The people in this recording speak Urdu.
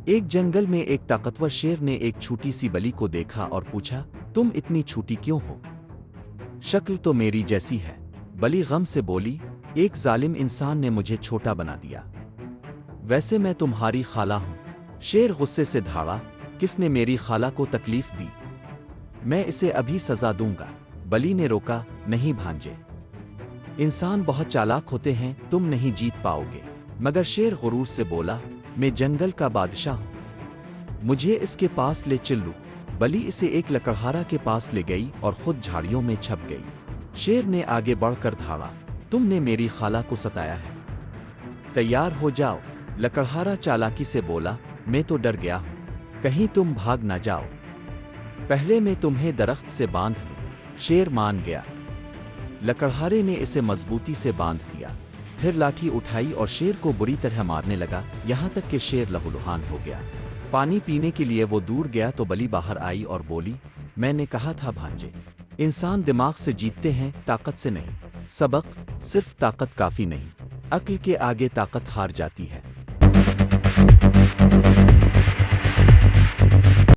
ایک جنگل میں ایک طاقتور شیر نے ایک چھوٹی سی بلی کو دیکھا اور پوچھا، تم اتنی چھوٹی کیوں ہو؟ شکل تو میری جیسی ہے۔ بلی غم سے بولی، ایک ظالم انسان نے مجھے چھوٹا بنا دیا۔ ویسے میں تمہاری خالہ ہوں۔ شیر غصے سے دھاڑا، کس نے میری خالہ کو تکلیف دی؟ میں اسے ابھی سزا دوں گا۔ بلی نے روکا، نہیں بھانجے، انسان بہت چالاک ہوتے ہیں، تم نہیں جیت پاؤ گے۔ مگر شیر غرور سے بولا، میں جنگل کا بادشاہ ہوں، مجھے اس کے پاس لے چلو۔ بلی اسے ایک لکڑہارا کے پاس لے گئی اور خود جھاڑیوں میں چھپ گئی۔ شیر نے آگے بڑھ کر دھاڑا، تم نے میری خالہ کو ستایا ہے، تیار ہو جاؤ۔ لکڑہارا چالاکی سے بولا، میں تو ڈر گیا ہوں، کہیں تم بھاگ نہ جاؤ، پہلے میں تمہیں درخت سے باندھ لوں۔ شیر مان گیا۔ لکڑہارے نے اسے مضبوطی سے باندھ دیا، پھر لاٹھی اٹھائی اور شیر کو بری طرح مارنے لگا، یہاں تک کہ شیر لہولہان ہو گیا۔ پانی پینے کے لیے وہ دور گیا تو بلی باہر آئی اور بولی، میں نے کہا تھا بھانجے، انسان دماغ سے جیتتے ہیں، طاقت سے نہیں۔ سبق، صرف طاقت کافی نہیں، عقل کے آگے طاقت ہار جاتی ہے۔